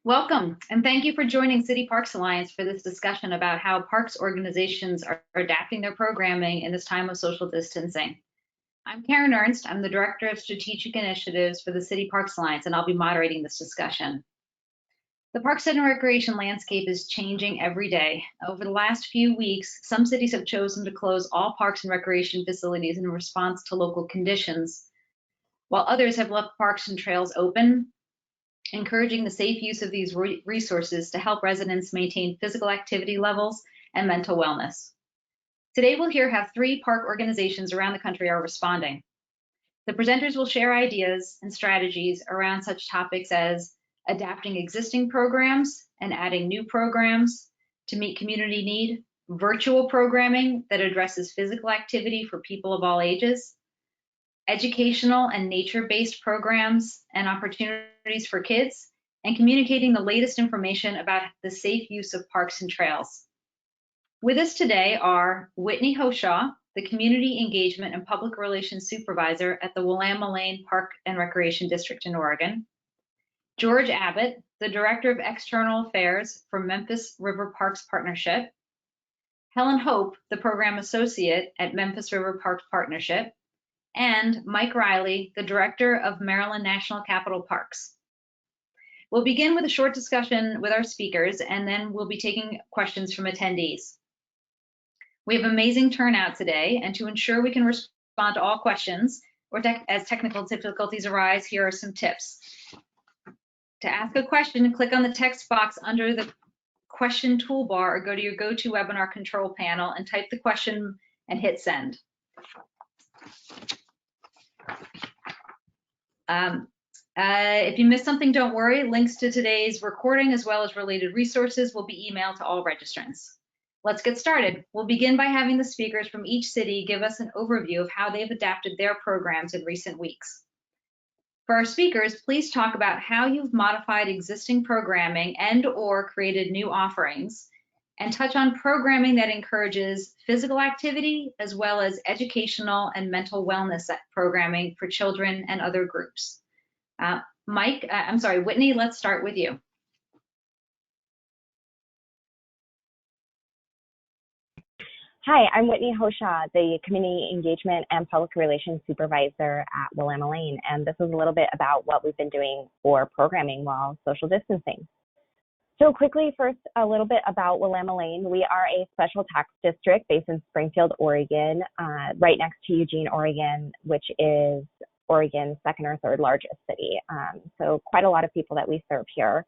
Welcome, and thank you for joining City Parks Alliance for this discussion about how parks organizations are adapting their programming in this time of social distancing. I'm Caryn Ernst. I'm the Director of Strategic Initiatives for the City Parks Alliance, and I'll be moderating this discussion. The Parks and Recreation landscape is changing every day. Over the last few weeks, some cities have chosen to close all parks and recreation facilities in response to local conditions, while others have left parks and trails open, encouraging the safe use of these resources to help residents maintain physical activity levels and mental wellness. Today, we'll hear how 3 park organizations around the country are responding. The presenters will share ideas and strategies around such topics as adapting existing programs and adding new programs to meet community need, virtual programming that addresses physical activity for people of all ages, educational and nature-based programs and opportunities for kids, and communicating the latest information about the safe use of parks and trails. With us today are Whitney Hoshaw, the Community Engagement and Public Relations Supervisor at the Willamalane Park and Recreation District in Oregon, George Abbott, the Director of External Affairs for Memphis River Parks Partnership, Helen Hope, the Program Associate at Memphis River Parks Partnership, and Mike Riley, the Director of Maryland National Capital Parks. We'll begin with a short discussion with our speakers, and then we'll be taking questions from attendees. We have amazing turnout today, and to ensure we can respond to all questions, or as technical difficulties arise, here are some tips. To ask a question, click on the text box under the question toolbar or go to your GoToWebinar control panel and type the question and hit send. If you missed something, don't worry. Links to today's recording as well as related resources will be emailed to all registrants. Let's get started. We'll begin by having the speakers from each city give us an overview of how they've adapted their programs in recent weeks. For our speakers, please talk about how you've modified existing programming and/or created new offerings, and touch on programming that encourages physical activity as well as educational and mental wellness programming for children and other groups. Whitney, let's start with you. Hi, I'm Whitney Hoshaw, the Community Engagement and Public Relations Supervisor at Willamalane, and this is a little bit about what we've been doing for programming while social distancing. So quickly, first, a little bit about Willamalane. We are a special tax district based in Springfield, Oregon, right next to Eugene, Oregon, which is Oregon's 2nd or 3rd largest city. So quite a lot of people that we serve here.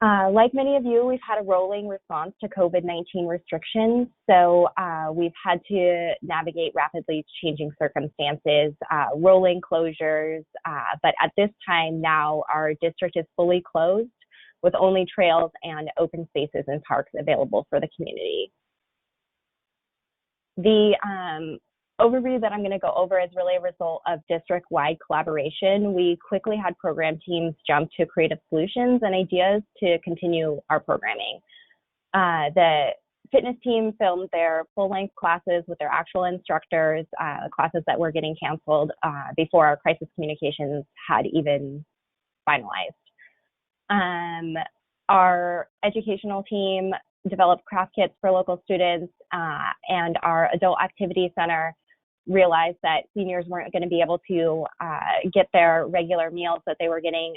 Like many of you, we've had a rolling response to COVID-19 restrictions. So we've had to navigate rapidly changing circumstances, rolling closures. But at this time now, our district is fully closed, with only trails and open spaces and parks available for the community. The overview that I'm going to go over is really a result of district-wide collaboration. We quickly had program teams jump to creative solutions and ideas to continue our programming. The fitness team filmed their full-length classes with their actual instructors, classes that were getting canceled before our crisis communications had even finalized. Our educational team developed craft kits for local students, and our adult activity center realized that seniors weren't going to be able to get their regular meals that they were getting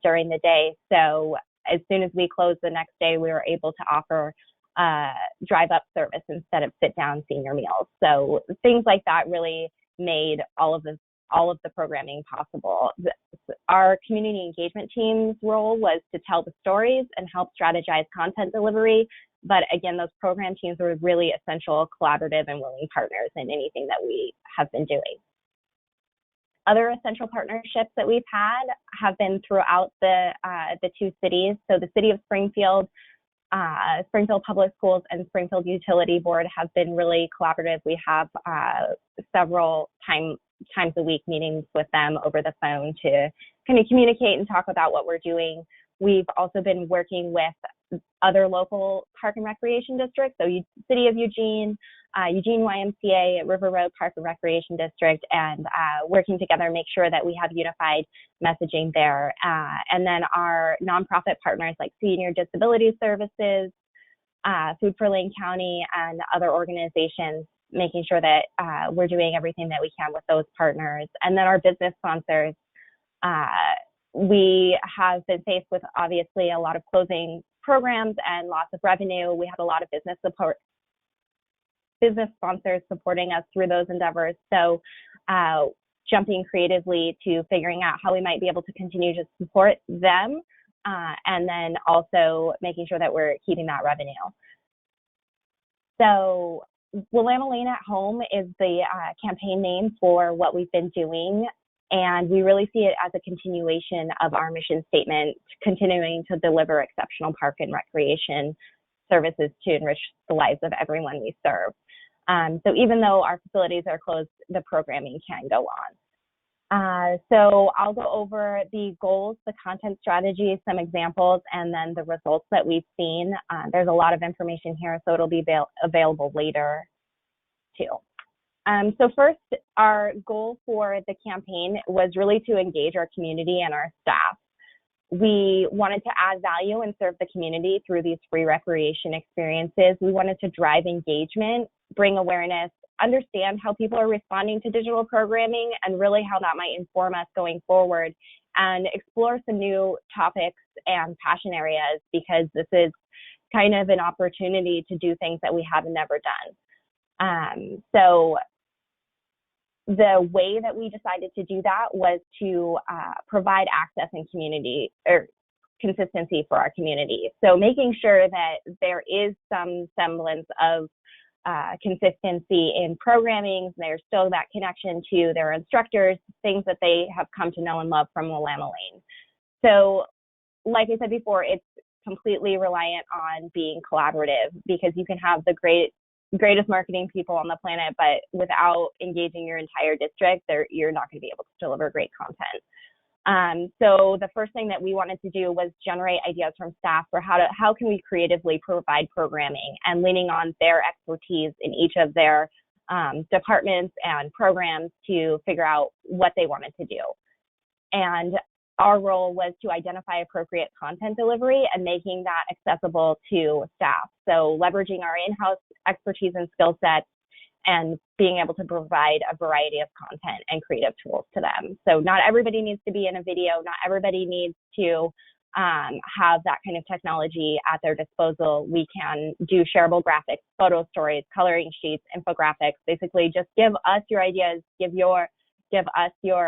during the day. So as soon as we closed the next day, we were able to offer drive-up service instead of sit-down senior meals. So things like that really made all of the programming possible. Our community engagement team's role was to tell the stories and help strategize content delivery. But again, those program teams were really essential, collaborative, and willing partners in anything that we have been doing. Other essential partnerships that we've had have been throughout the 2 cities. So the city of Springfield, Springfield Public Schools, and Springfield Utility Board have been really collaborative. We have several times a week meetings with them over the phone to kind of communicate and talk about what we're doing. We've also been working with other local park and recreation districts, so City of Eugene, Eugene YMCA, River Road Park and Recreation District, and working together to make sure that we have unified messaging there. And then our nonprofit partners like Senior Disability Services, Food for Lane County, and other organizations, making sure that we're doing everything that we can with those partners. And then our business sponsors, we have been faced with obviously a lot of closing programs and loss of revenue. We have a lot of business sponsors supporting us through those endeavors. So jumping creatively to figuring out how we might be able to continue to support them, and then also making sure that we're keeping that revenue. So Willamalane at Home is the campaign name for what we've been doing, and we really see it as a continuation of our mission statement, continuing to deliver exceptional park and recreation services to enrich the lives of everyone we serve. So even though our facilities are closed, the programming can go on. So I'll go over the goals, the content strategy, some examples, and then the results that we've seen. There's a lot of information here, so it'll be available later too. So first, our goal for the campaign was really to engage our community and our staff. We wanted to add value and serve the community through these free recreation experiences. We wanted to drive engagement, bring awareness, understand how people are responding to digital programming, and really how that might inform us going forward, and explore some new topics and passion areas, because this is kind of an opportunity to do things that we have never done. So the way that we decided to do that was to provide access and community or consistency for our community. So making sure that there is some semblance of consistency in programming. There's still that connection to their instructors, things that they have come to know and love from Willamalane. So like I said before, it's completely reliant on being collaborative, because you can have the greatest marketing people on the planet, but without engaging your entire district, you're not going to be able to deliver great content. So the first thing that we wanted to do was generate ideas from staff for how can we creatively provide programming, and leaning on their expertise in each of their departments and programs to figure out what they wanted to do. And our role was to identify appropriate content delivery and making that accessible to staff. So leveraging our in-house expertise and skill sets, and being able to provide a variety of content and creative tools to them. So not everybody needs to be in a video. Not everybody needs to have that kind of technology at their disposal. We can do shareable graphics, photo stories, coloring sheets, infographics. Basically, just give us your ideas, give us your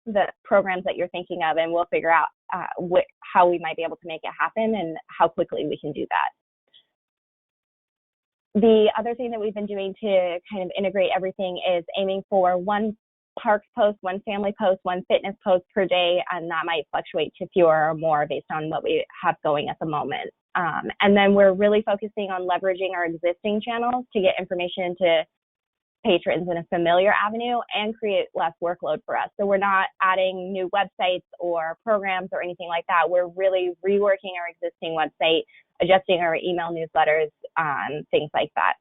the programs that you're thinking of, and we'll figure out how we might be able to make it happen and how quickly we can do that. The other thing that we've been doing to kind of integrate everything is aiming for one parks post, one family post, one fitness post per day, and that might fluctuate to fewer or more based on what we have going at the moment. And then we're really focusing on leveraging our existing channels to get information to patrons in a familiar avenue and create less workload for us. So we're not adding new websites or programs or anything like that. We're really reworking our existing website, adjusting our email newsletters, things like that.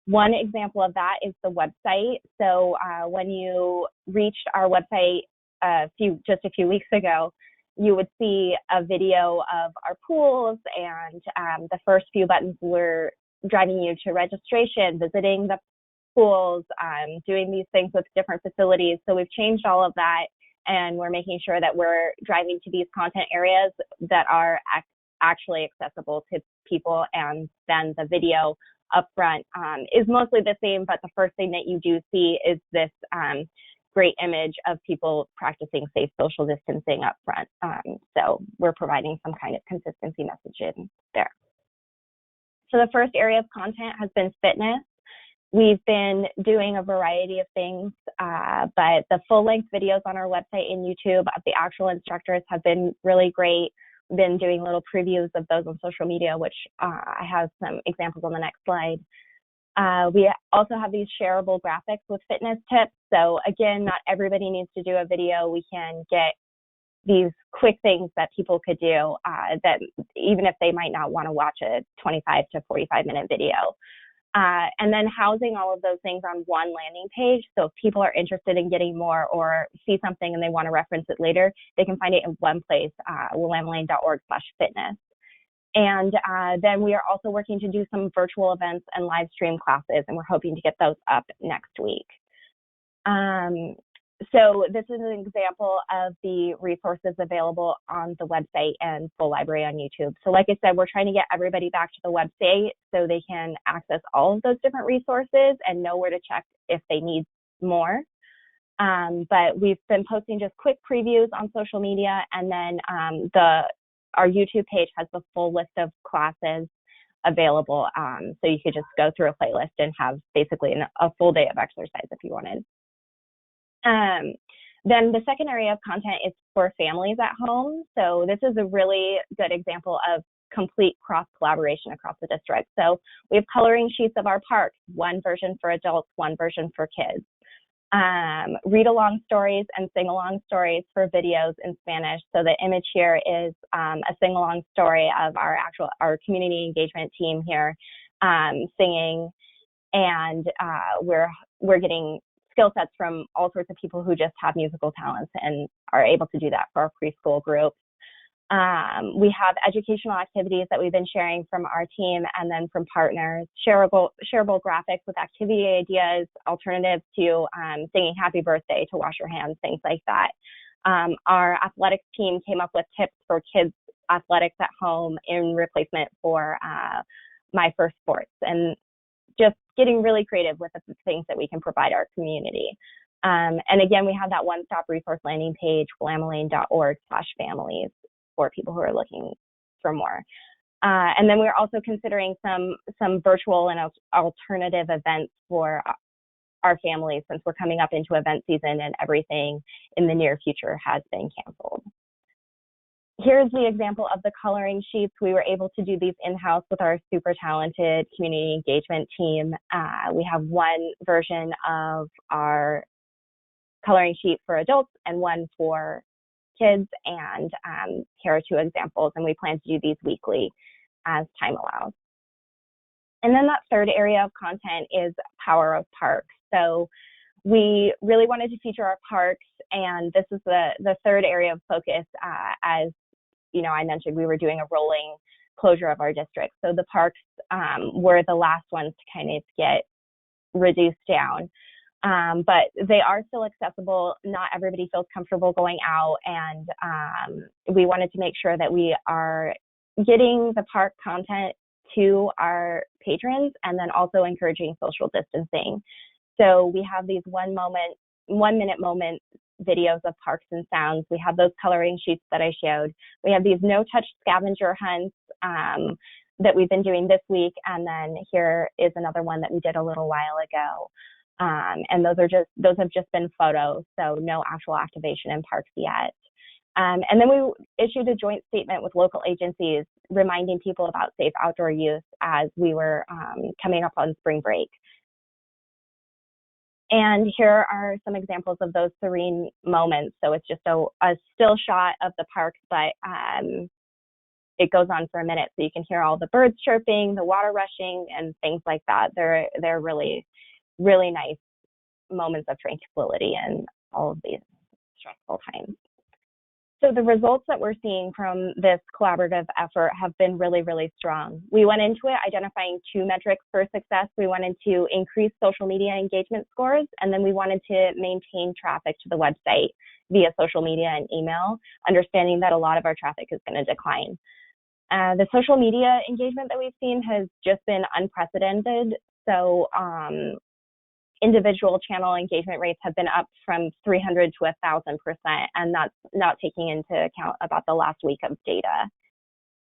One example of that is the website. So when you reached our website just a few weeks ago, you would see a video of our pools, and the first few buttons were driving you to registration, visiting the pools, doing these things with different facilities. So we've changed all of that, and we're making sure that we're driving to these content areas that are actually accessible to people. And then the video up front is mostly the same, but the first thing that you do see is this great image of people practicing safe social distancing up front. So we're providing some kind of consistency messaging there. So the first area of content has been fitness. We've been doing a variety of things, but the full-length videos on our website and YouTube of the actual instructors have been really great. We've been doing little previews of those on social media, which I have some examples on the next slide. We also have these shareable graphics with fitness tips. So again, not everybody needs to do a video. We can get these quick things that people could do that even if they might not want to watch a 25 to 45-minute video. And then housing all of those things on one landing page. So if people are interested in getting more or see something and they want to reference it later, they can find it in one place, willamalane.org/fitness. And then we are also working to do some virtual events and live stream classes, and we're hoping to get those up next week. So this is an example of the resources available on the website and full library on YouTube. So like I said, we're trying to get everybody back to the website so they can access all of those different resources and know where to check if they need more. But we've been posting just quick previews on social media, and then our YouTube page has the full list of classes available. So you could just go through a playlist and have basically a full day of exercise if you wanted. Then the second area of content is for families at home. So this is a really good example of complete cross-collaboration across the district. So we have coloring sheets of our parks, one version for adults, one version for kids. Read-along stories and sing-along stories for videos in Spanish. So the image here is a sing-along story of our community engagement team here singing, and we're getting skill sets from all sorts of people who just have musical talents and are able to do that for our preschool groups. We have educational activities that we've been sharing from our team and then from partners, shareable graphics with activity ideas, alternatives to singing happy birthday, to wash your hands, things like that. Our athletics team came up with tips for kids' athletics at home in replacement for My First Sports, and just getting really creative with the things that we can provide our community. And again, we have that one-stop resource landing page, willamalane.org/families, for people who are looking for more. And then we're also considering some virtual and alternative events for our families, since we're coming up into event season and everything in the near future has been canceled. Here's the example of the coloring sheets. We were able to do these in-house with our super talented community engagement team. We have one version of our coloring sheet for adults and one for kids, and here are two examples, and we plan to do these weekly as time allows. And then that third area of content is Power of Parks. So we really wanted to feature our parks, and this is the third area of focus. As you know, I mentioned we were doing a rolling closure of our district. So the parks were the last ones to kind of get reduced down. But they are still accessible. Not everybody feels comfortable going out, and we wanted to make sure that we are getting the park content to our patrons and then also encouraging social distancing. So we have these 1 minute moment videos of parks and sounds. We have those coloring sheets that I showed. We have these no-touch scavenger hunts that we've been doing this week, and then here is another one that we did a little while ago. And those have just been photos, so no actual activation in parks yet. And then we issued a joint statement with local agencies reminding people about safe outdoor use as we were coming up on spring break. And here are some examples of those serene moments. So it's just a still shot of the parks, but it goes on for a minute, so you can hear all the birds chirping, the water rushing, and things like that. They're really, really nice moments of tranquility in all of these stressful times. So the results that we're seeing from this collaborative effort have been really, really strong. We went into it identifying 2 metrics for success. We wanted to increase social media engagement scores, and then we wanted to maintain traffic to the website via social media and email, understanding that a lot of our traffic is going to decline. The social media engagement that we've seen has just been unprecedented. So individual channel engagement rates have been up from 300 to 1,000%, and that's not taking into account about the last week of data.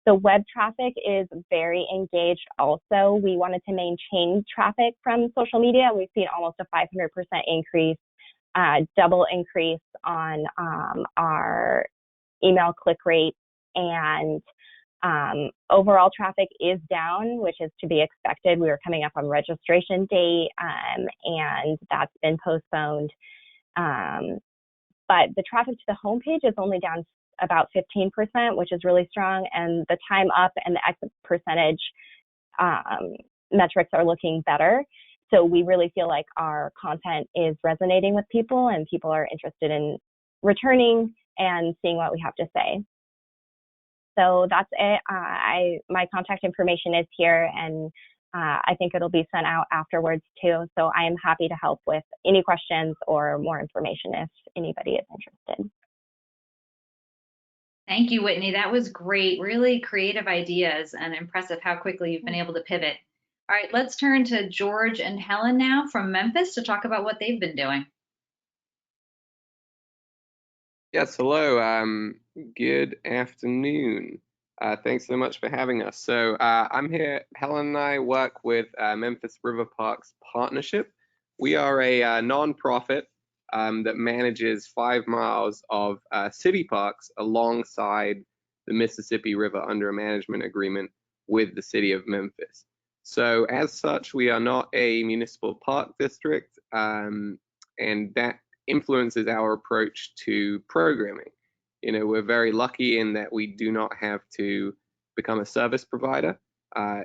The web traffic is very engaged also. We wanted to maintain traffic from social media, and we've seen almost a 500% increase, double increase on our email click rate, and overall traffic is down, which is to be expected. We were coming up on registration date, and that's been postponed. but the traffic to the homepage is only down about 15%, which is really strong, and the time up and the exit percentage metrics are looking better. So we really feel like our content is resonating with people, and people are interested in returning and seeing what we have to say. So that's it. My contact information is here, and I think it'll be sent out afterwards too. So I am happy to help with any questions or more information if anybody is interested. Thank you, Whitney. That was great. Really creative ideas, and impressive how quickly you've been able to pivot. All right, let's turn to George and Helen now from Memphis to talk about what they've been doing. Yes, hello. Good afternoon. Thanks so much for having us. So I'm here. Helen and I work with Memphis River Parks Partnership. We are a nonprofit that manages 5 miles of city parks alongside the Mississippi River under a management agreement with the city of Memphis. So as such, we are not a municipal park district, and that influences our approach to programming. You know, we're very lucky in that we do not have to become a service provider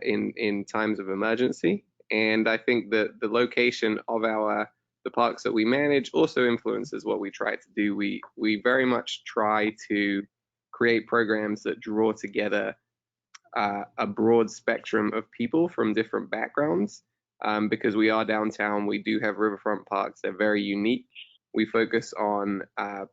in times of emergency. And I think that the location of the parks that we manage also influences what we try to do. We very much try to create programs that draw together a broad spectrum of people from different backgrounds. Because we are downtown, we do have riverfront parks. They're very unique. We focus on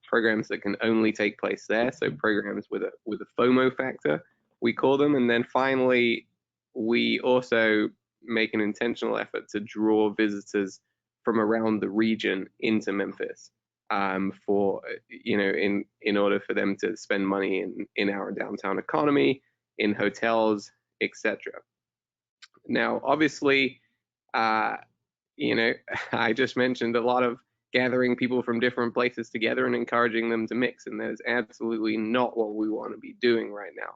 programs that can only take place there, so programs with a FOMO factor, we call them. And then finally, we also make an intentional effort to draw visitors from around the region into Memphis for, you know, in order for them to spend money in our downtown economy, in hotels, etc. Now, obviously, you know, I just mentioned a lot of gathering people from different places together and encouraging them to mix, and that is absolutely not what we want to be doing right now.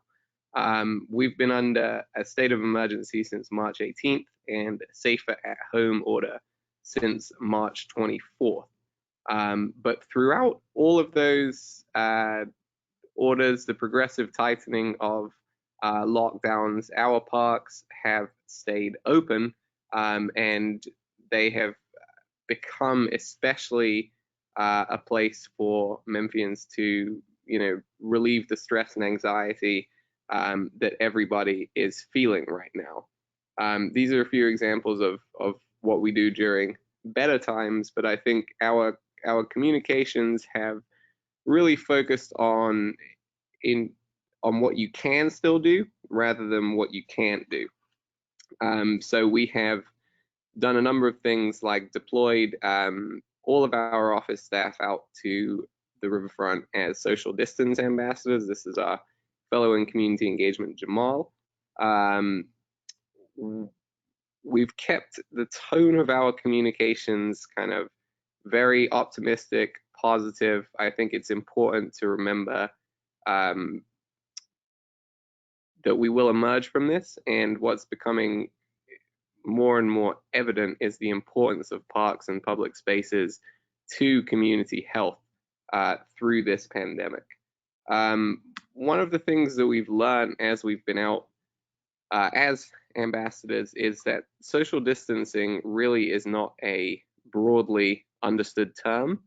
We've been under a state of emergency since March 18th and a safer at home order since March 24th. But throughout all of those orders, the progressive tightening of lockdowns, our parks have stayed open, and they have become especially a place for Memphians to, you know, relieve the stress and anxiety that everybody is feeling right now. These are a few examples of what we do during better times, but I think our communications have really focused on what you can still do rather than what you can't do. So we have done a number of things like deployed all of our office staff out to the riverfront as social distance ambassadors. This is our fellow in community engagement, Jamal. We've kept the tone of our communications kind of very optimistic, positive. I think it's important to remember that we will emerge from this, and what's becoming more and more evident is the importance of parks and public spaces to community health through this pandemic. One of the things that we've learned as we've been out as ambassadors is that social distancing really is not a broadly understood term.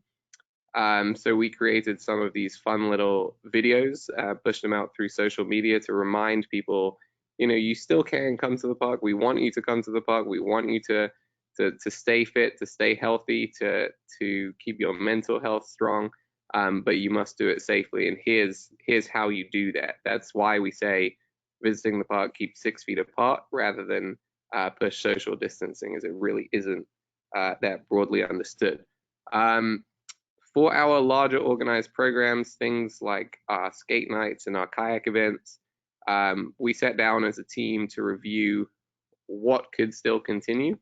So we created some of these fun little videos, pushed them out through social media to remind people, you know, you still can come to the park. We want you to come to the park. We want you to stay fit, to stay healthy, to keep your mental health strong, but you must do it safely. And here's how you do that. That's why we say visiting the park, keep 6 feet apart rather than push social distancing, as it really isn't that broadly understood. For our larger organized programs, things like our skate nights and our kayak events, we sat down as a team to review what could still continue,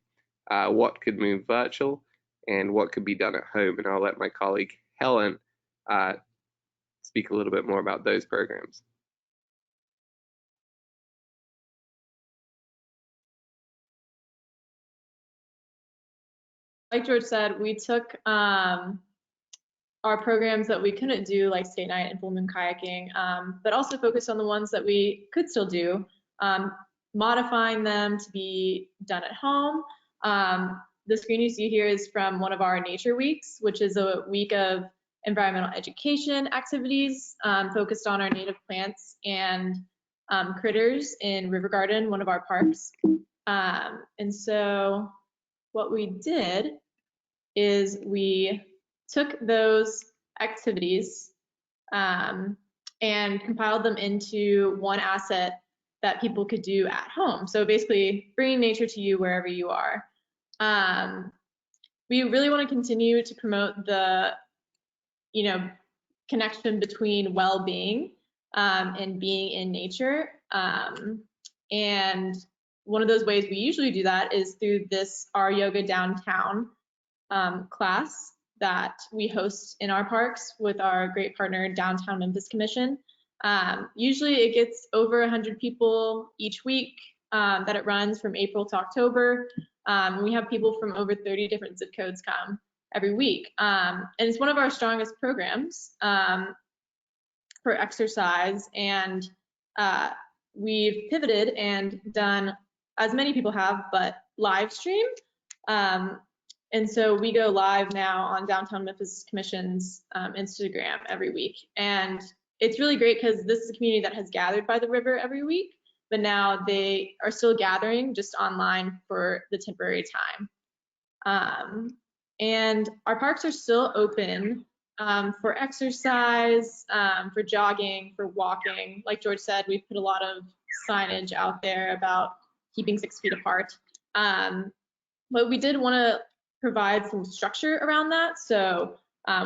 what could move virtual, and what could be done at home. And I'll let my colleague Helen speak a little bit more about those programs. Like George said, we took our programs that we couldn't do, like skate night and full moon kayaking, but also focused on the ones that we could still do, modifying them to be done at home. The screen you see here is from one of our nature weeks, which is a week of environmental education activities focused on our native plants and critters in River Garden, one of our parks. And so what we did is we took those activities and compiled them into one asset that people could do at home. So basically bringing nature to you wherever you are. We really want to continue to promote the, connection between well-being and being in nature. And one of those ways we usually do that is through this Our Yoga Downtown class that we host in our parks with our great partner Downtown Memphis Commission. Usually it gets over 100 people each week that it runs from April to October. We have people from over 30 different zip codes come every week. And it's one of our strongest programs for exercise. And we've pivoted and done, as many people have, but live stream. And so we go live now on Downtown Memphis Commission's Instagram every week. And it's really great because this is a community that has gathered by the river every week, but now they are still gathering just online for the temporary time. And our parks are still open for exercise, for jogging, for walking. Like George said, we put a lot of signage out there about keeping 6 feet apart. But we did want to provide some structure around that. So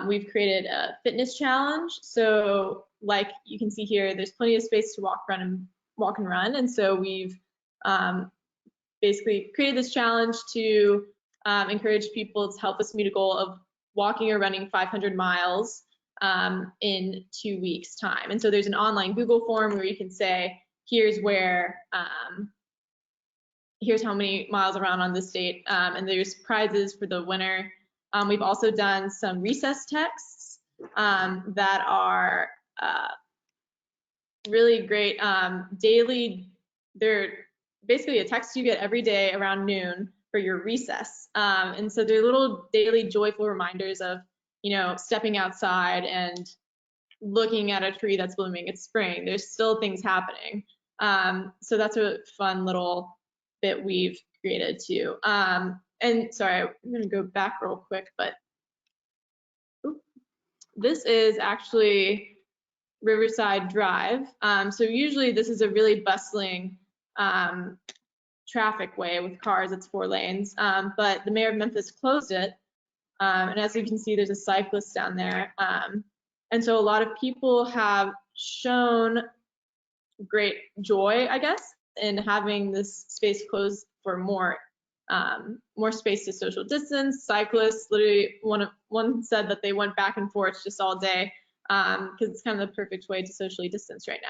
we've created a fitness challenge. So like you can see here, there's plenty of space to walk and run. And so we've basically created this challenge to encourage people to help us meet a goal of walking or running 500 miles in 2 weeks time. And so there's an online Google form where you can say, here's where, here's how many miles around on this date, and there's prizes for the winner. We've also done some recess texts that are really great. Daily, they're basically a text you get every day around noon for your recess. And so they're little daily joyful reminders of, stepping outside and looking at a tree that's blooming. It's spring. There's still things happening. So that's a fun little bit we've created too. And sorry, I'm gonna go back real quick, but this is actually Riverside Drive. So usually this is a really bustling traffic way with cars. It's 4 lanes, but the mayor of Memphis closed it. And as you can see, there's a cyclist down there. And so a lot of people have shown great joy, I guess, in having this space closed for more space to social distance. Cyclists, literally, one said that they went back and forth just all day because it's kind of the perfect way to socially distance right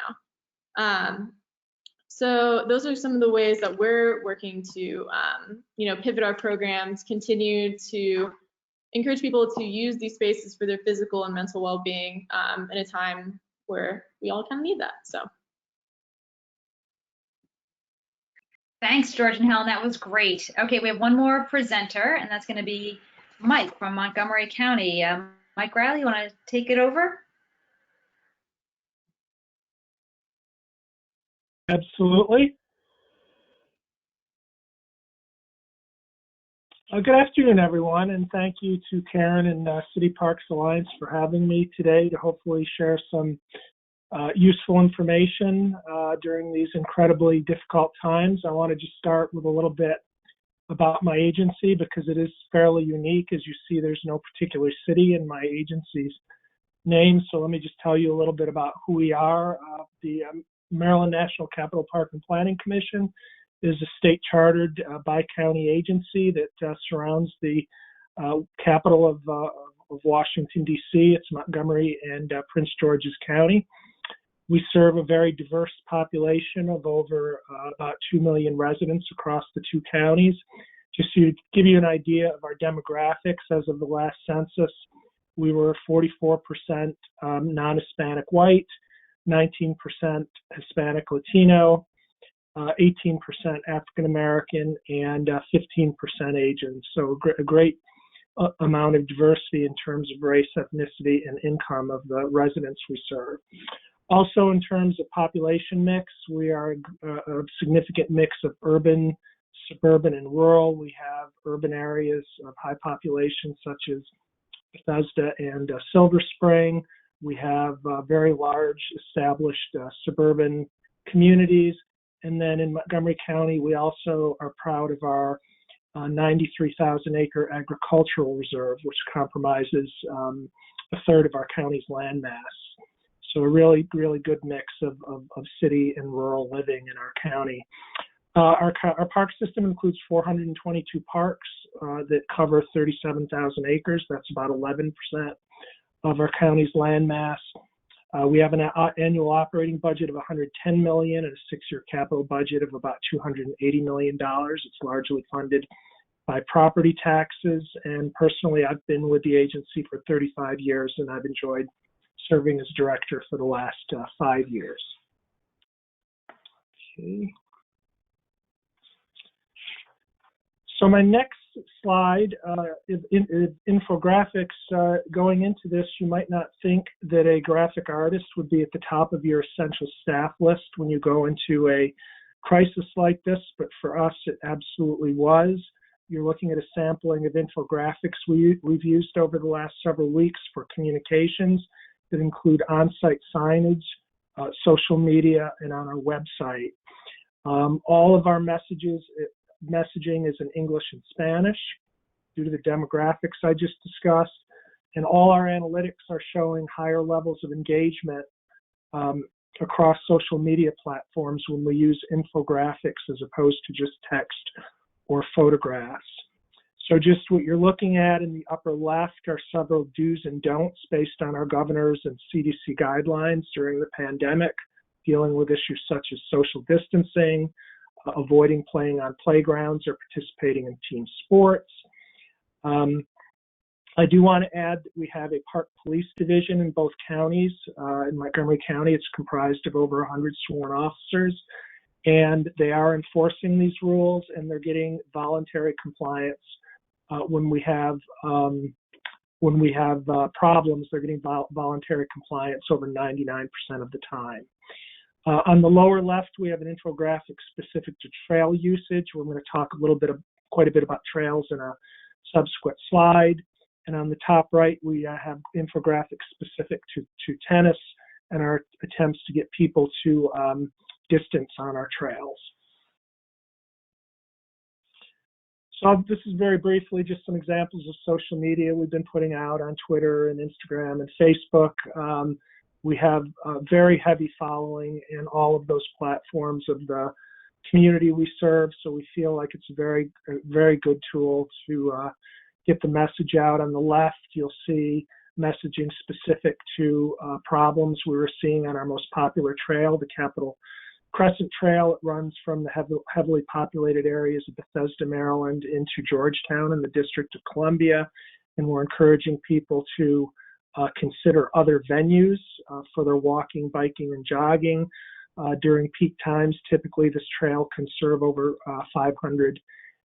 now. So those are some of the ways that we're working to, pivot our programs, continue to encourage people to use these spaces for their physical and mental well-being in a time where we all kind of need that. So. Thanks, George and Helen. That was great. Okay, we have one more presenter, and that's going to be Mike from Montgomery County. Mike Riley, you want to take it over? Absolutely. Good afternoon, everyone, and thank you to Caryn and City Parks Alliance for having me today to hopefully share some useful information during these incredibly difficult times. I want to just start with a little bit about my agency because it is fairly unique. As you see, there's no particular city in my agency's name, so let me just tell you a little bit about who we are. The Maryland National Capital Park and Planning Commission is a state-chartered bi-county agency that surrounds the capital of Washington, D.C. It's Montgomery and Prince George's County. We serve a very diverse population of over about 2 million residents across the 2 counties. Just to give you an idea of our demographics, as of the last census, we were 44% non-Hispanic white, 19% Hispanic Latino, 18% African American, and 15% Asian. So a great amount of diversity in terms of race, ethnicity, and income of the residents we serve. Also, in terms of population mix, we are a significant mix of urban, suburban, and rural. We have urban areas of high population, such as Bethesda and Silver Spring. We have very large established suburban communities. And then in Montgomery County, we also are proud of our 93,000 acre agricultural reserve, which compromises a third of our county's land mass. So a really, really good mix of city and rural living in our county. Our park system includes 422 parks that cover 37,000 acres. That's about 11% of our county's land mass. We have an annual operating budget of $110 million and a 6-year capital budget of about $280 million. It's largely funded by property taxes. And personally, I've been with the agency for 35 years, and I've enjoyed serving as director for the last 5 years. Okay. So my next slide is infographics. Going into this, you might not think that a graphic artist would be at the top of your essential staff list when you go into a crisis like this, but for us, it absolutely was. You're looking at a sampling of infographics we've used over the last several weeks for communications that include on-site signage, social media, and on our website. All of our messaging is in English and Spanish due to the demographics I just discussed, and all our analytics are showing higher levels of engagement across social media platforms when we use infographics as opposed to just text or photographs. So just what you're looking at in the upper left are several do's and don'ts based on our governor's and CDC guidelines during the pandemic, dealing with issues such as social distancing, avoiding playing on playgrounds or participating in team sports. I do want to add that we have a park police division in both counties. In Montgomery County, it's comprised of over 100 sworn officers, and they are enforcing these rules, and they're getting voluntary compliance. When we have problems, they're getting voluntary compliance over 99% of the time. On the lower left, we have an infographic specific to trail usage. We're going to talk quite a bit about trails in a subsequent slide. And on the top right, we have infographics specific to tennis and our attempts to get people to distance on our trails. So this is very briefly just some examples of social media we've been putting out on Twitter and Instagram and Facebook. We have a very heavy following in all of those platforms of the community we serve, so we feel like it's a very good tool to get the message out. On the left, you'll see messaging specific to problems we were seeing on our most popular trail, the Capitol Crescent Trail. It runs from the heavily populated areas of Bethesda, Maryland into Georgetown in the District of Columbia, and we're encouraging people to consider other venues for their walking, biking, and jogging. During peak times, typically this trail can serve over 500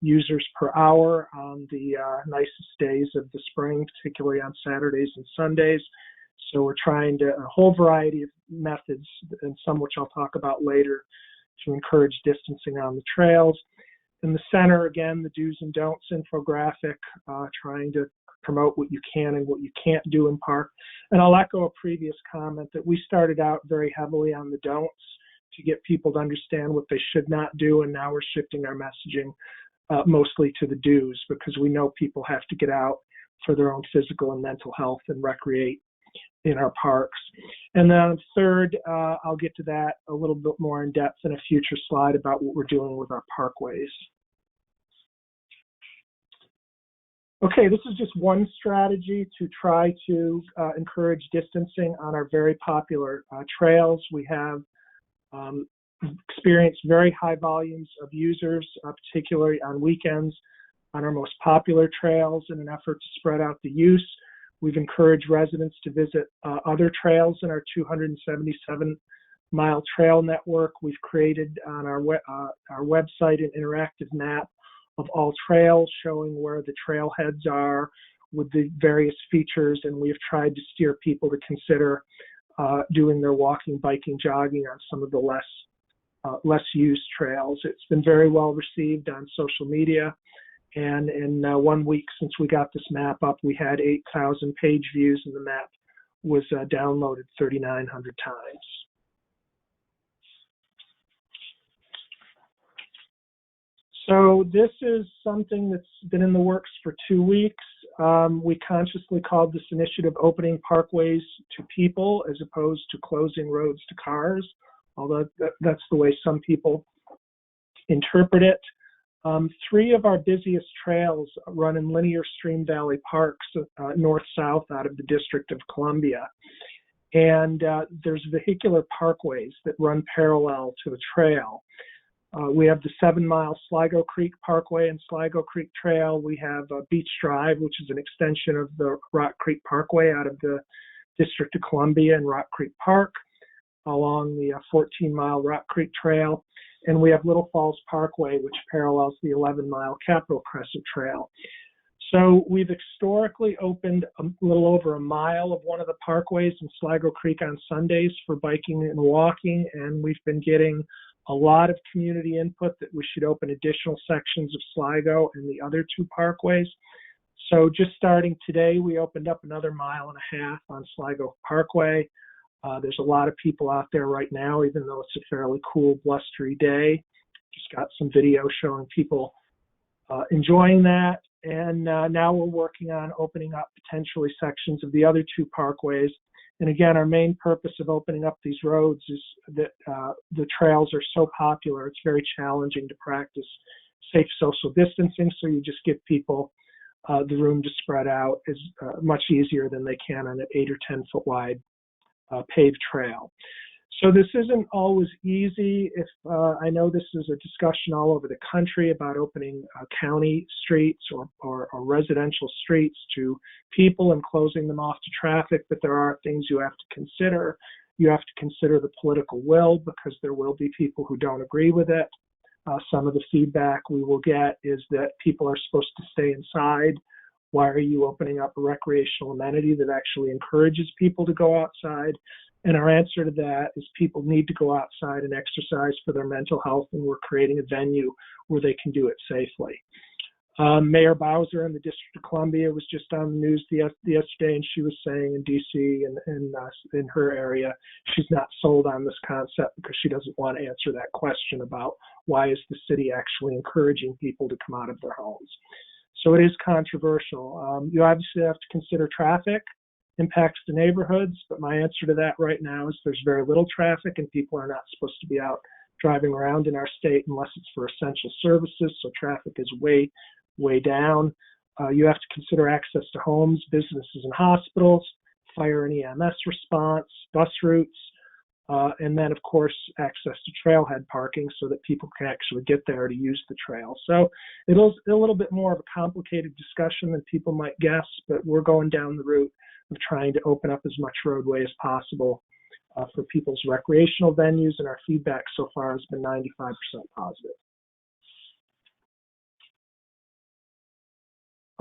users per hour on the nicest days of the spring, particularly on Saturdays and Sundays. So we're trying a whole variety of methods, and some which I'll talk about later, to encourage distancing on the trails. In the center, again, the do's and don'ts infographic, trying to promote what you can and what you can't do in park. And I'll echo a previous comment that we started out very heavily on the don'ts to get people to understand what they should not do, and now we're shifting our messaging mostly to the do's, because we know people have to get out for their own physical and mental health and recreate in our parks. And then third, I'll get to that a little bit more in depth in a future slide about what we're doing with our parkways. Okay, this is just one strategy to try to encourage distancing on our very popular trails. We have experienced very high volumes of users, particularly on weekends, on our most popular trails. In an effort to spread out the use, We've encouraged residents to visit other trails in our 277-mile trail network. We've created on our website an interactive map of all trails showing where the trailheads are with the various features, and we've tried to steer people to consider doing their walking, biking, jogging on some of the less used trails. It's been very well received on social media, and in 1 week since we got this map up, we had 8,000 page views, and the map was downloaded 3,900 times. So this is something that's been in the works for 2 weeks. We consciously called this initiative Opening Parkways to People as opposed to Closing Roads to Cars, although that's the way some people interpret it. 3 of our busiest trails run in linear stream valley parks, north-south out of the District of Columbia. And there's vehicular parkways that run parallel to the trail. We have the 7-mile Sligo Creek Parkway and Sligo Creek Trail. We have Beach Drive, which is an extension of the Rock Creek Parkway out of the District of Columbia and Rock Creek Park along the 14-mile Rock Creek Trail. And we have Little Falls Parkway, which parallels the 11-mile Capitol Crescent Trail. So we've historically opened a little over a mile of one of the parkways in Sligo Creek on Sundays for biking and walking, and we've been getting a lot of community input that we should open additional sections of Sligo and the other 2 parkways. So just starting today, we opened up another 1.5 miles on Sligo Parkway. There's a lot of people out there right now, even though it's a fairly cool, blustery day. Just got some video showing people enjoying that. And now we're working on opening up potentially sections of the other 2 parkways. And again, our main purpose of opening up these roads is that the trails are so popular, it's very challenging to practice safe social distancing. So you just give people the room to spread out is much easier than they can on an 8 or 10 foot wide paved trail. So this isn't always easy. If I know this is a discussion all over the country about opening county streets or residential streets to people and closing them off to traffic, but there are things you have to consider. You have to consider the political will, because there will be people who don't agree with it. Some of the feedback we will get is that people are supposed to stay inside. Why are you opening up a recreational amenity that actually encourages people to go outside? And our answer to that is people need to go outside and exercise for their mental health, and we're creating a venue where they can do it safely. Mayor Bowser in the District of Columbia was just on the news yesterday, and she was saying in D.C. and in her area, she's not sold on this concept because she doesn't want to answer that question about why is the city actually encouraging people to come out of their homes. So it is controversial. You obviously have to consider traffic impacts the neighborhoods, but my answer to that right now is there's very little traffic, and people are not supposed to be out driving around in our state unless it's for essential services, so traffic is way down. You have to consider access to homes, businesses, and hospitals, fire and EMS response, bus routes, and then, of course, access to trailhead parking so that people can actually get there to use the trail. So it's a little bit more of a complicated discussion than people might guess, but we're going down the route of trying to open up as much roadway as possible for people's recreational venues, and our feedback so far has been 95% positive.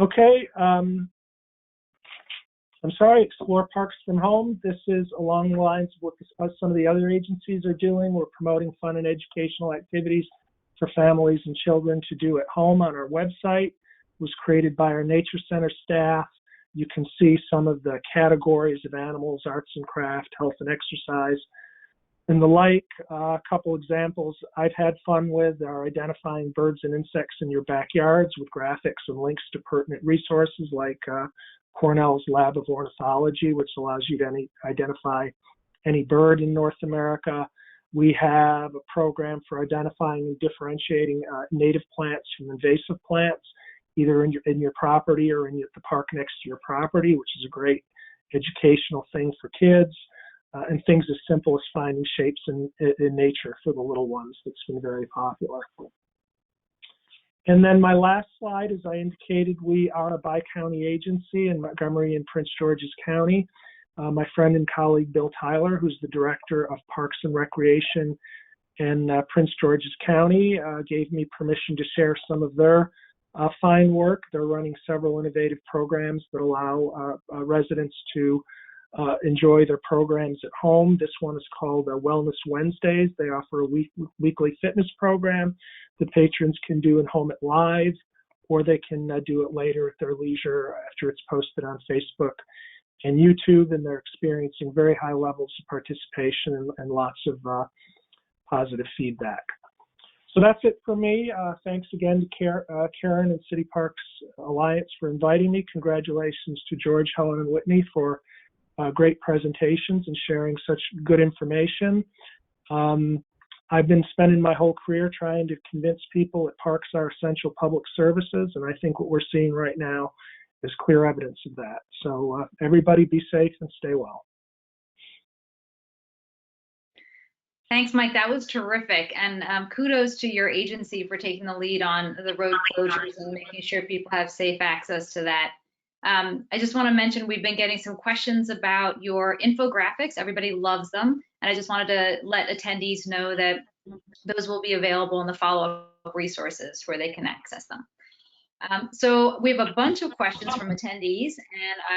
Okay, I'm sorry, explore parks from home. This is along the lines of what some of the other agencies are doing. We're promoting fun and educational activities for families and children to do at home on our website. It was created by our Nature Center staff. You can see some of the categories of animals, arts and craft, health and exercise, and the like. A couple examples I've had fun with are identifying birds and insects in your backyards with graphics and links to pertinent resources like Cornell's Lab of Ornithology, which allows you to identify any bird in North America. We have a program for identifying and differentiating native plants from invasive plants, either in your property or in the park next to your property, which is a great educational thing for kids, and things as simple as finding shapes in nature for the little ones. That's been very popular. And then my last slide, as I indicated, we are a bi-county agency in Montgomery and Prince George's County. My friend and colleague Bill Tyler, who's the Director of Parks and Recreation in Prince George's County, gave me permission to share some of their fine work. They're running several innovative programs that allow residents to enjoy their programs at home. This one is called Wellness Wednesdays. They offer a weekly fitness program that patrons can do at home at live, or they can do it later at their leisure after it's posted on Facebook and YouTube, and they're experiencing very high levels of participation and lots of positive feedback. So that's it for me. Thanks again to Caryn and City Parks Alliance for inviting me. Congratulations to George, Helen, and Whitney for great presentations and sharing such good information. I've been spending my whole career trying to convince people that parks are essential public services, and I think what we're seeing right now is clear evidence of that. So everybody be safe and stay well. Thanks, Mike. That was terrific. And kudos to your agency for taking the lead on the road closures and making sure people have safe access to that. I just want to mention we've been getting some questions about your infographics. Everybody loves them. And I just wanted to let attendees know that those will be available in the follow-up resources where they can access them. So we have a bunch of questions from attendees,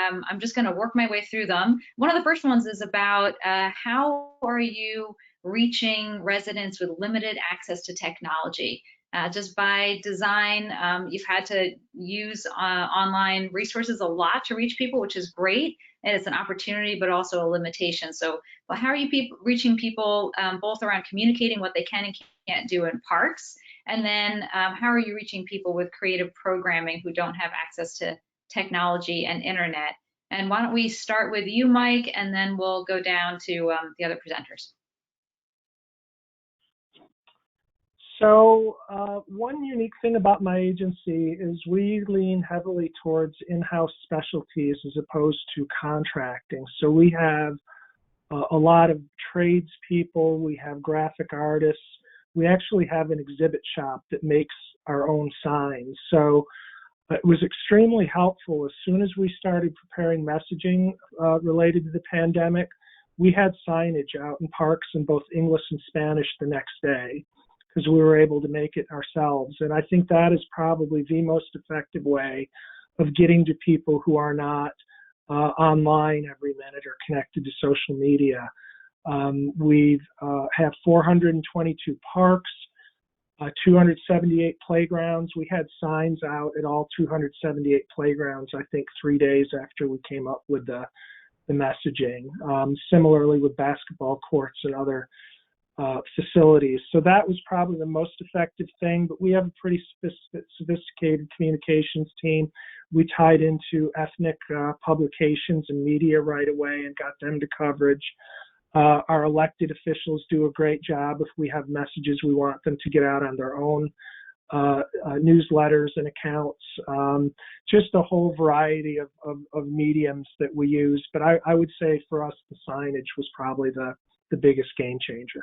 and I'm just going to work my way through them. One of the first ones is about how are you reaching residents with limited access to technology? Just by design, you've had to use online resources a lot to reach people, which is great. And it's an opportunity, but also a limitation. So well, how are you reaching people both around communicating what they can and can't do in parks? And then how are you reaching people with creative programming who don't have access to technology and internet? And why don't we start with you, Mike, and then we'll go down to the other presenters. So one unique thing about my agency is we lean heavily towards in-house specialties as opposed to contracting. So we have a lot of tradespeople, we have graphic artists, we actually have an exhibit shop that makes our own signs. So it was extremely helpful. As soon as we started preparing messaging related to the pandemic, we had signage out in parks in both English and Spanish the next day, because we were able to make it ourselves. And I think that is probably the most effective way of getting to people who are not online every minute or connected to social media. We have 422 parks, 278 playgrounds. We had signs out at all 278 playgrounds, I think 3 days after we came up with the messaging. Similarly with basketball courts and other facilities. So that was probably the most effective thing, but we have a pretty sophisticated communications team. We tied into ethnic publications and media right away and got them to coverage. Our elected officials do a great job. If we have messages we want them to get out on their own newsletters and accounts, just a whole variety of mediums that we use. But I would say for us, the signage was probably the biggest game changer.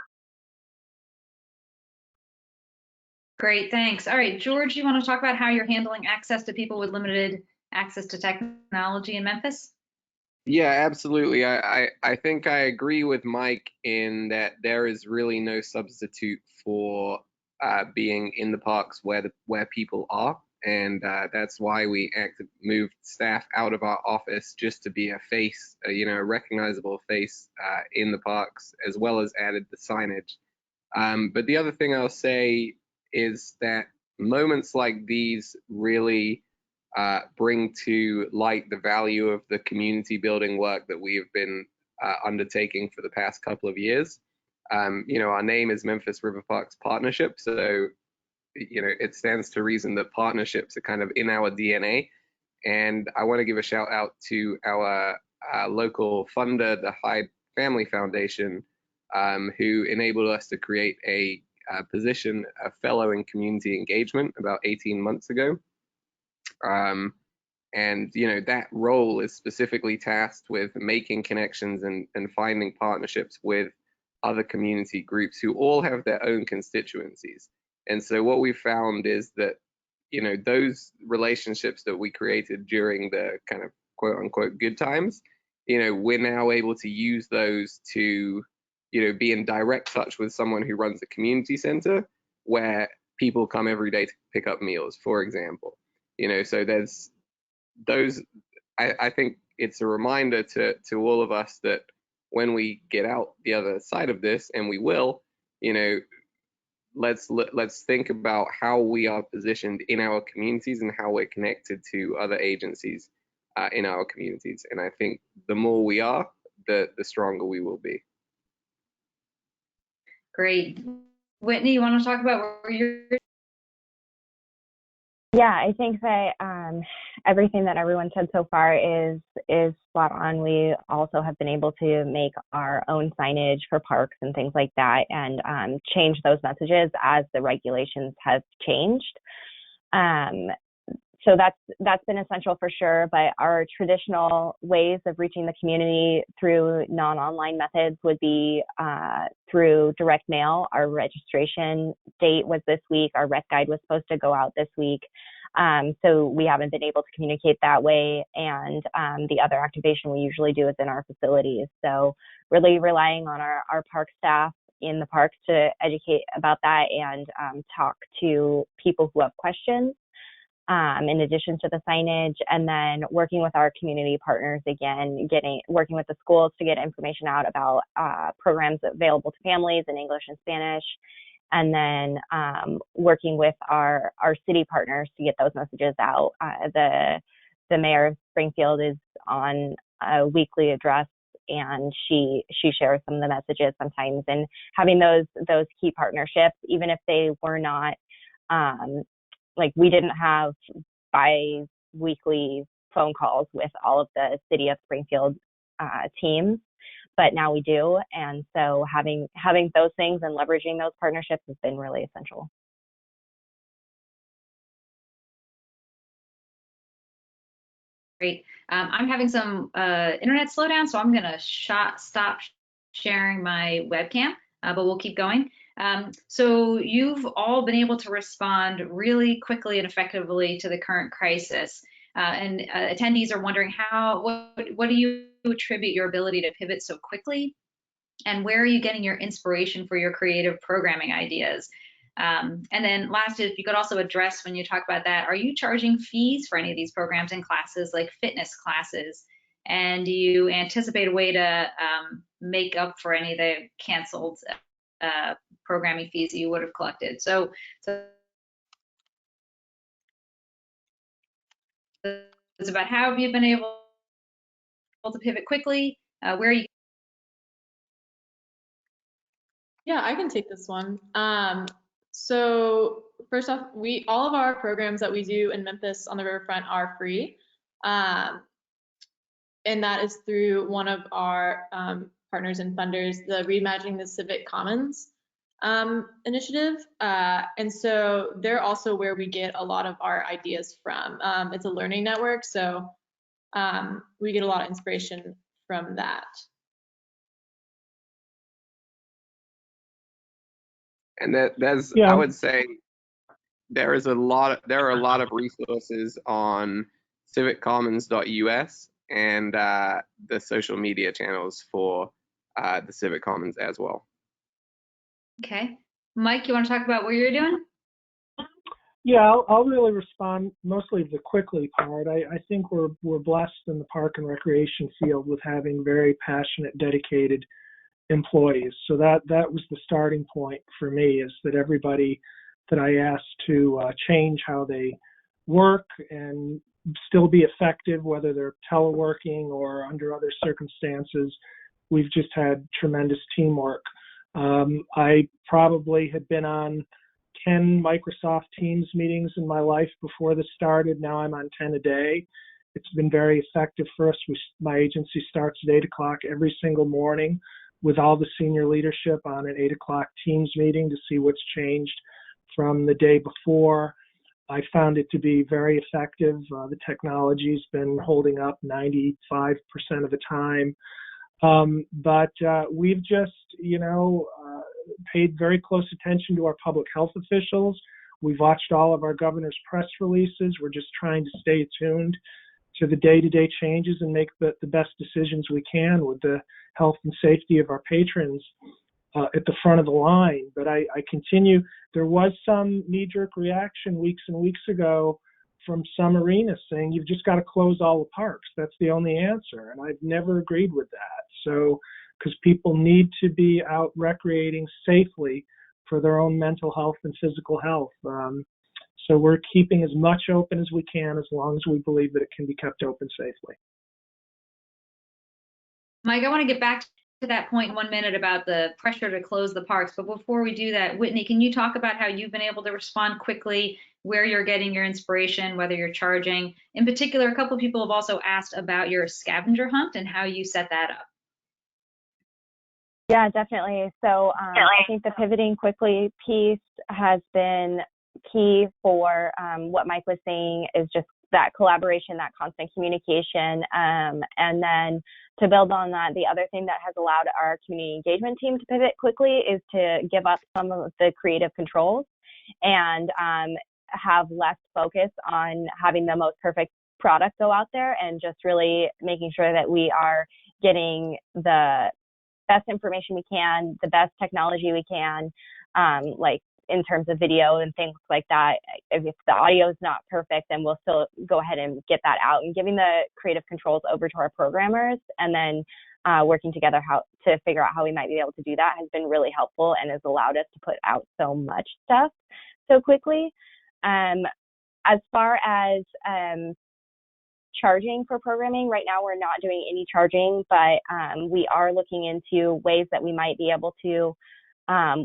Great, thanks. All right, George, you want to talk about how you're handling access to people with limited access to technology in Memphis? Yeah, absolutely. I think I agree with Mike in that there is really no substitute for being in the parks where people are, and that's why we moved staff out of our office just to be a face, a recognizable face in the parks, as well as added the signage. But the other thing I'll say is that moments like these really bring to light the value of the community building work that we have been undertaking for the past couple of years. Our name is Memphis River Parks Partnership, so it stands to reason that partnerships are kind of in our DNA. And I want to give a shout out to our local funder, the Hyde Family Foundation, who enabled us to create a position, a fellow in community engagement, about 18 months ago. And that role is specifically tasked with making connections and finding partnerships with other community groups who all have their own constituencies. And so what we found is that you know, those relationships that we created during the kind of quote unquote good times, you know, we're now able to use those to, you know, be in direct touch with someone who runs a community center where people come every day to pick up meals, for example. You know, so there's those, I think it's a reminder to all of us that when we get out the other side of this, and we will, you know, let's think about how we are positioned in our communities and how we're connected to other agencies in our communities. And I think the more we are, the stronger we will be. Great. Whitney, you want to talk about where you're? Yeah, I think that everything that everyone said so far is spot on. We also have been able to make our own signage for parks and things like that, and change those messages as the regulations have changed. So that's been essential for sure. But our traditional ways of reaching the community through non-online methods would be through direct mail. Our registration date was this week. Our rec guide was supposed to go out this week. So we haven't been able to communicate that way. And the other activation we usually do is in our facilities. So really relying on our park staff in the parks to educate about that and talk to people who have questions. In addition to the signage, and then working with our community partners again, working with the schools to get information out about programs available to families in English and Spanish, and then working with our city partners to get those messages out. The mayor of Springfield is on a weekly address, and she shares some of the messages sometimes, and having those key partnerships, even if they were not like we didn't have bi-weekly phone calls with all of the city of Springfield teams, but now we do. And so having those things and leveraging those partnerships has been really essential. Great. I'm having some internet slowdown, so I'm going to stop sharing my webcam, but we'll keep going. So you've all been able to respond really quickly and effectively to the current crisis. And attendees are wondering what do you attribute your ability to pivot so quickly? And where are you getting your inspiration for your creative programming ideas? And then last, if you could also address, when you talk about that, are you charging fees for any of these programs and classes, like fitness classes? And do you anticipate a way to make up for any of the canceled programming fees that you would have collected? So it's about how have you been able to pivot quickly? Where are you? Yeah, I can take this one. So first off, all of our programs that we do in Memphis on the riverfront are free. And that is through one of our partners and funders, the Reimagining the Civic Commons initiative. And so they're also where we get a lot of our ideas from. It's a learning network, so we get a lot of inspiration from that. And there's, Yeah. I would say, there are a lot of resources on civiccommons.us and the social media channels for the Civic Commons as well. Okay. Mike, you want to talk about what you're doing? Yeah, I'll really respond mostly to the quickly part. I think we're blessed in the park and recreation field with having very passionate, dedicated employees. So that was the starting point for me, is that everybody that I asked to change how they work and still be effective, whether they're teleworking or under other circumstances, we've just had tremendous teamwork. I probably had been on 10 Microsoft Teams meetings in my life before this started. Now I'm on 10 a day. It's been very effective for us. My agency starts at 8 o'clock every single morning with all the senior leadership on an 8 o'clock Teams meeting to see what's changed from the day before. I found it to be very effective. The technology's been holding up 95% of the time. But we've just, paid very close attention to our public health officials. We've watched all of our governor's press releases. We're just trying to stay attuned to the day-to-day changes and make the best decisions we can with the health and safety of our patrons at the front of the line. But I continue. There was some knee-jerk reaction weeks and weeks ago from some arenas saying you've just got to close all the parks. That's the only answer. And I've never agreed with that. So, because people need to be out recreating safely for their own mental health and physical health. So we're keeping as much open as we can as long as we believe that it can be kept open safely. Mike, I want to get back to that point in 1 minute about the pressure to close the parks. But before we do that, Whitney, can you talk about how you've been able to respond quickly, where you're getting your inspiration, whether you're charging? In particular, a couple of people have also asked about your scavenger hunt and how you set that up. Yeah, definitely. So I think the pivoting quickly piece has been key for what Mike was saying, is just that collaboration, that constant communication. And then to build on that, the other thing that has allowed our community engagement team to pivot quickly is to give up some of the creative controls and have less focus on having the most perfect product go out there, and just really making sure that we are getting the best information we can, the best technology we can, like in terms of video and things like that. If the audio is not perfect, then we'll still go ahead and get that out, and giving the creative controls over to our programmers, and then working together how to figure out how we might be able to do that has been really helpful and has allowed us to put out so much stuff so quickly. As far as charging for programming, right now we're not doing any charging, but we are looking into ways that we might be able to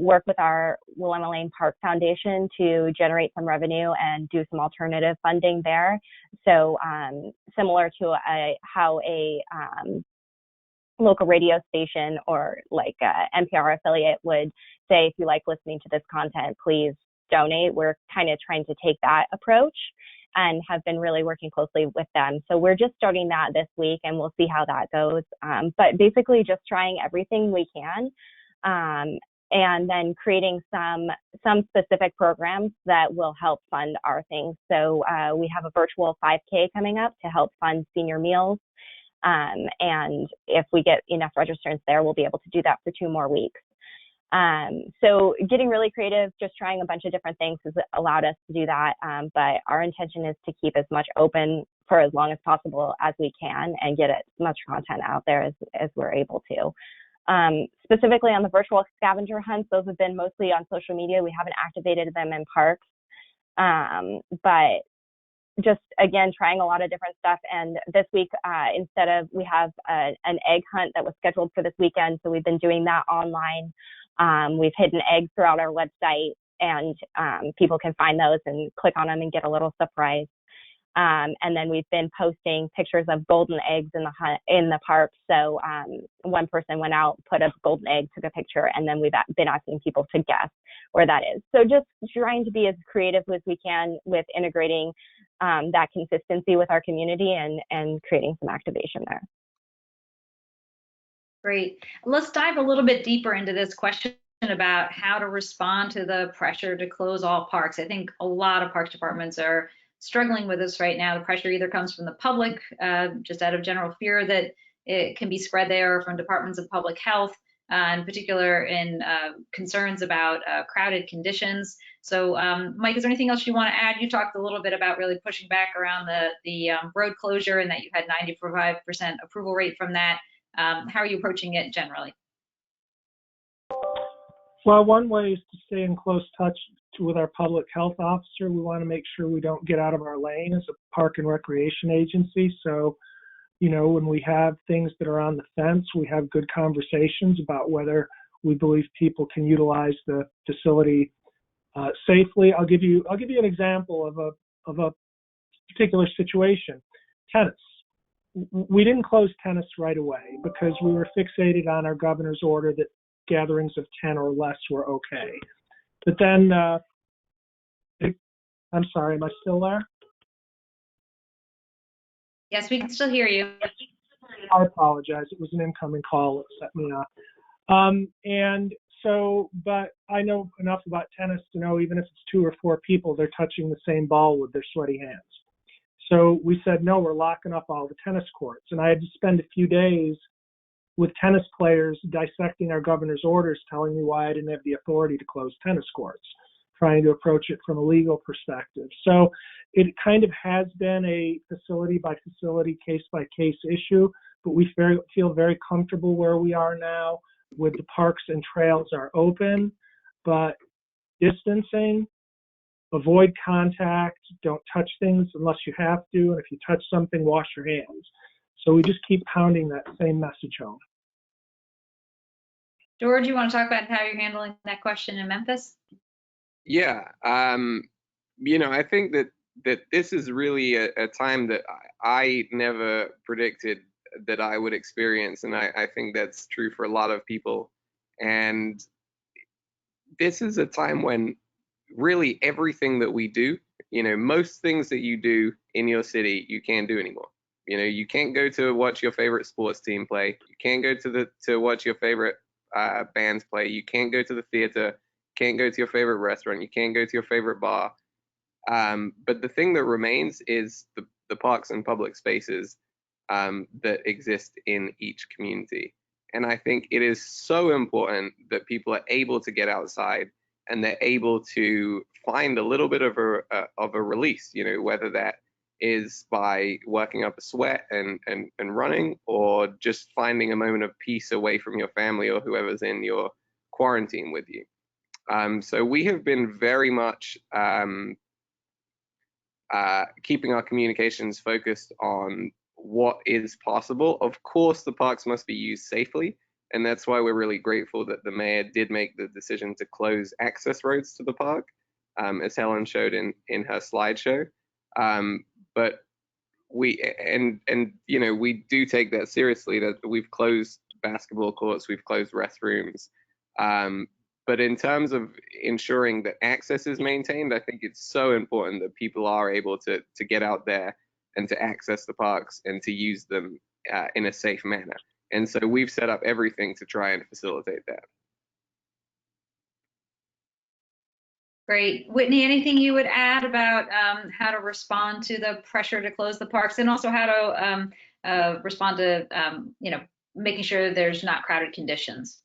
work with our Willamalane Park Foundation to generate some revenue and do some alternative funding there. So similar to how a local radio station or like a NPR affiliate would say, if you like listening to this content, please donate. We're kind of trying to take that approach and have been really working closely with them. So we're just starting that this week, and we'll see how that goes. But basically just trying everything we can, and then creating some specific programs that will help fund our things. So we have a virtual 5K coming up to help fund senior meals. And if we get enough registrants there, we'll be able to do that for 2 more weeks. So getting really creative, just trying a bunch of different things has allowed us to do that. But our intention is to keep as much open for as long as possible as we can and get as much content out there as we're able to. Specifically on the virtual scavenger hunts, those have been mostly on social media. We haven't activated them in parks, but just, again, trying a lot of different stuff. And this week, we have an egg hunt that was scheduled for this weekend. So we've been doing that online. We've hidden eggs throughout our website, and people can find those and click on them and get a little surprise. And then we've been posting pictures of golden eggs in the park. So one person went out, put a golden egg, took a picture, and then we've been asking people to guess where that is. So just trying to be as creative as we can with integrating that consistency with our community and creating some activation there. Great. Let's dive a little bit deeper into this question about how to respond to the pressure to close all parks. I think a lot of parks departments are struggling with this right now. The pressure either comes from the public, just out of general fear that it can be spread there, or from departments of public health, in particular in concerns about crowded conditions. So Mike, is there anything else you want to add? You talked a little bit about really pushing back around the road closure, and that you had 95% approval rate from that. How are you approaching it generally? Well, one way is to stay in close touch with our public health officer. We want to make sure we don't get out of our lane as a park and recreation agency. So, you know, when we have things that are on the fence, we have good conversations about whether we believe people can utilize the facility safely. I'll give you an example of a particular situation. Tennis. We didn't close tennis right away because we were fixated on our governor's order that gatherings of 10 or less were okay. But then, I'm sorry, am I still there? Yes, we can still hear you. I apologize. It was an incoming call that set me off. And but I know enough about tennis to know even if it's 2 or 4 people, they're touching the same ball with their sweaty hands. So we said, no, we're locking up all the tennis courts. And I had to spend a few days with tennis players dissecting our governor's orders, telling me why I didn't have the authority to close tennis courts, trying to approach it from a legal perspective. So it kind of has been a facility by facility, case by case issue, but we feel very comfortable where we are now with the parks and trails are open, but distancing, avoid contact, don't touch things unless you have to, and if you touch something, wash your hands. So we just keep pounding that same message home. George, you want to talk about how you're handling that question in Memphis? Yeah, I think that this is really a time that I never predicted that I would experience, and I think that's true for a lot of people. And this is a time when really everything that we do, most things that you do in your city, you can't do anymore. You can't go to watch your favorite sports team play. You can't go to watch your favorite bands play. You can't go to the theater. Can't go to your favorite restaurant. You can't go to your favorite bar. But the thing that remains is the parks and public spaces that exist in each community. And I think it is so important that people are able to get outside and they're able to find a little bit of a release, whether that is by working up a sweat and running, or just finding a moment of peace away from your family or whoever's in your quarantine with you. So we have been very much keeping our communications focused on what is possible. Of course, the parks must be used safely, and that's why we're really grateful that the mayor did make the decision to close access roads to the park, as Helen showed in her slideshow. But we do take that seriously, that we've closed basketball courts, we've closed restrooms. But in terms of ensuring that access is maintained, I think it's so important that people are able to get out there and to access the parks and to use them in a safe manner. And so we've set up everything to try and facilitate that. Great. Whitney, anything you would add about how to respond to the pressure to close the parks, and also how to respond to, making sure there's not crowded conditions?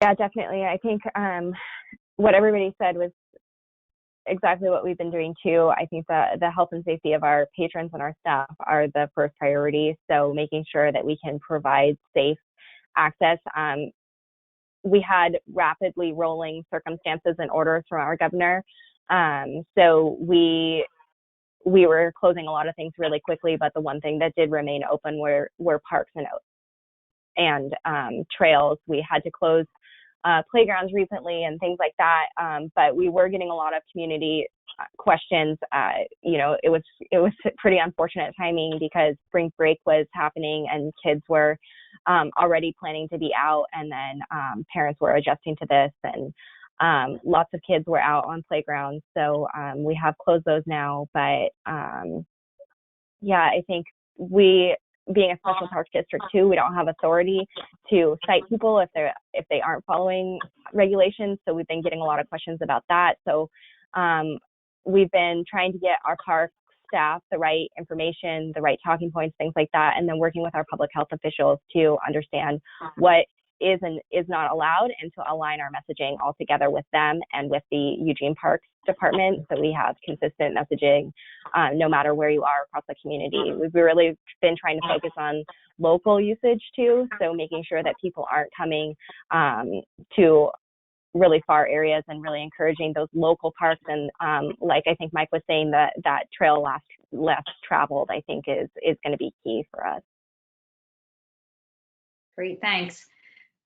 Yeah, definitely. I think what everybody said was exactly what we've been doing too. I think the health and safety of our patrons and our staff are the first priority. So making sure that we can provide safe access. We had rapidly rolling circumstances and orders from our governor. So we were closing a lot of things really quickly, but the one thing that did remain open were parks and trails. We had to close playgrounds recently and things like that. But we were getting a lot of community questions. It was pretty unfortunate timing because spring break was happening and kids were already planning to be out, and then parents were adjusting to this, and lots of kids were out on playgrounds. So we have closed those now. But I think being a special parks district too, we don't have authority to cite people if they aren't following regulations. So we've been getting a lot of questions about that. So we've been trying to get our park staff the right information, the right talking points, things like that, and then working with our public health officials to understand what is and is not allowed, and to align our messaging all together with them and with the Eugene Parks Department, so we have consistent messaging no matter where you are across the community. We've really been trying to focus on local usage too, so making sure that people aren't coming to really far areas, and really encouraging those local parks. And like I think Mike was saying, that trail less traveled, I think is going to be key for us. Great, thanks.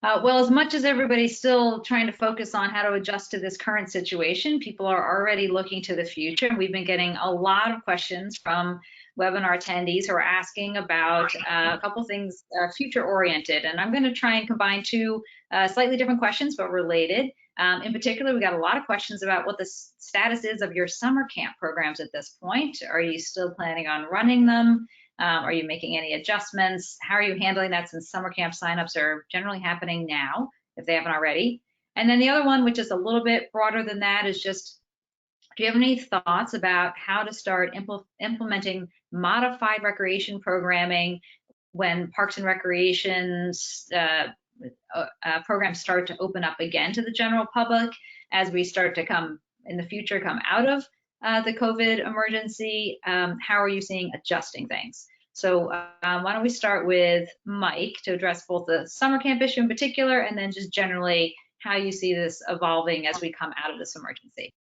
Well, as much as everybody's still trying to focus on how to adjust to this current situation, people are already looking to the future. We've been getting a lot of questions from webinar attendees who are asking about a couple things future-oriented. And I'm going to try and combine two slightly different questions, but related. In particular, we got a lot of questions about what the status is of your summer camp programs at this point. Are you still planning on running them? Are you making any adjustments? How are you handling that, since summer camp signups are generally happening now? if they haven't already. And then the other one, which is a little bit broader than that, is just, do you have any thoughts about how to start implementing modified recreation programming when Parks and Recreation's programs start to open up again to the general public as we start to come out of the COVID emergency? How are you seeing adjusting things? So why don't we start with Mike to address both the summer camp issue in particular, and then just generally how you see this evolving as we come out of this emergency.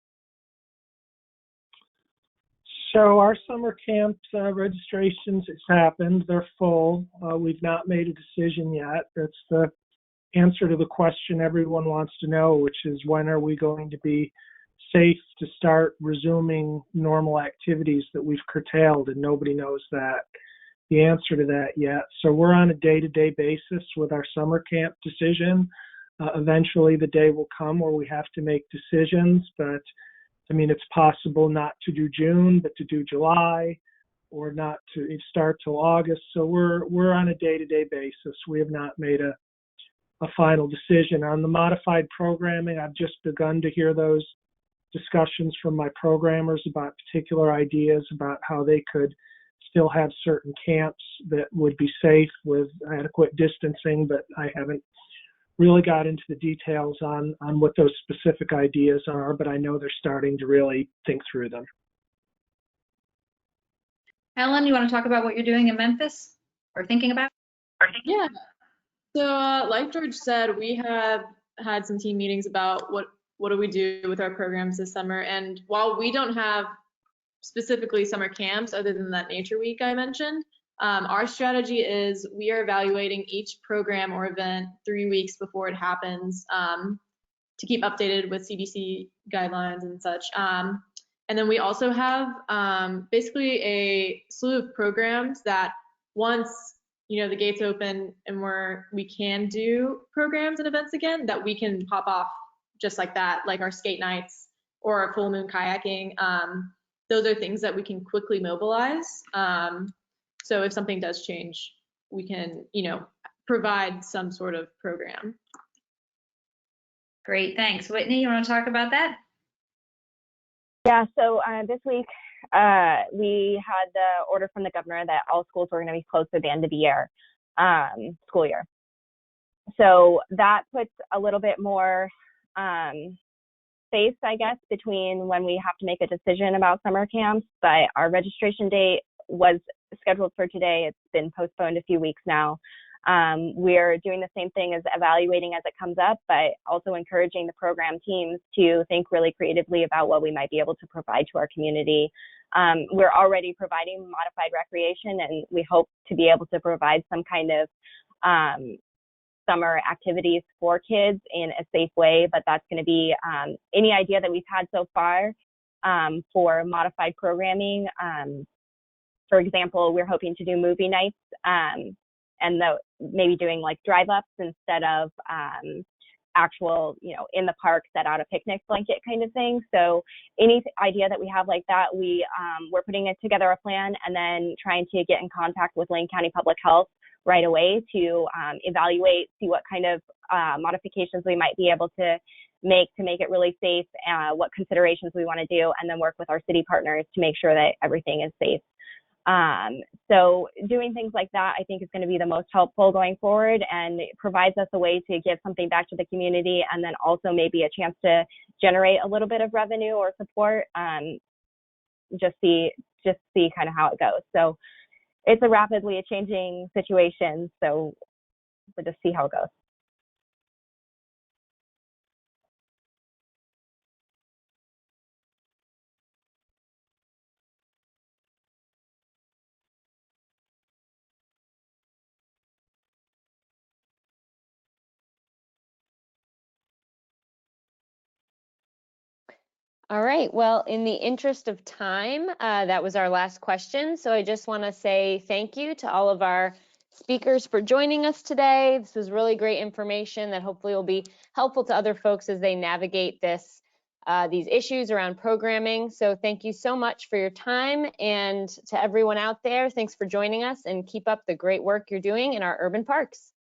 So our summer camp registrations, it's happened. They're full. We've not made a decision yet. That's the answer to the question everyone wants to know, which is when are we going to be safe to start resuming normal activities that we've curtailed, and nobody knows the answer to that yet. So we're on a day-to-day basis with our summer camp decision. Eventually the day will come where we have to make decisions, but I mean, it's possible not to do June, but to do July, or not to start till August. So we're on a day-to-day basis. We have not made a final decision. On the modified programming, I've just begun to hear those discussions from my programmers about particular ideas about how they could still have certain camps that would be safe with adequate distancing, but I haven't really got into the details on what those specific ideas are, but I know they're starting to really think through them. Helen, you want to talk about what you're doing in Memphis or thinking about? Yeah. So like George said, we have had some team meetings about what do we do with our programs this summer. And while we don't have specifically summer camps other than that nature week I mentioned, our strategy is we are evaluating each program or event 3 weeks before it happens to keep updated with CDC guidelines and such. And then we also have basically a slew of programs that once the gates open and we can do programs and events again, that we can pop off just like that, like our skate nights or our full moon kayaking. Those are things that we can quickly mobilize. So if something does change, we can, provide some sort of program. Great, thanks. Whitney, you want to talk about that? Yeah, so this week we had the order from the governor that all schools were going to be closed at the end of the year, school year. So that puts a little bit more space, I guess, between when we have to make a decision about summer camps. But our registration date was scheduled for today. It's been postponed a few weeks now. We're doing the same thing as evaluating as it comes up, but also encouraging the program teams to think really creatively about what we might be able to provide to our community. We're already providing modified recreation, and we hope to be able to provide some kind of summer activities for kids in a safe way, but that's going to be any idea that we've had so far for modified programming. For example, we're hoping to do movie nights and maybe doing like drive-ups instead of actual, in the park, set out a picnic blanket kind of thing. So any idea that we have like that, we're putting it together a plan and then trying to get in contact with Lane County Public Health right away to evaluate, see what kind of modifications we might be able to make it really safe, what considerations we want to do, and then work with our city partners to make sure that everything is safe. So doing things like that, I think, is going to be the most helpful going forward, and it provides us a way to give something back to the community, and then also maybe a chance to generate a little bit of revenue or support. Just see kind of how it goes. So it's a rapidly changing situation, so we'll just see how it goes. All right, well, in the interest of time, that was our last question. So I just want to say thank you to all of our speakers for joining us today. This was really great information that hopefully will be helpful to other folks as they navigate these issues around programming. So thank you so much for your time, and to everyone out there, thanks for joining us, and keep up the great work you're doing in our urban parks.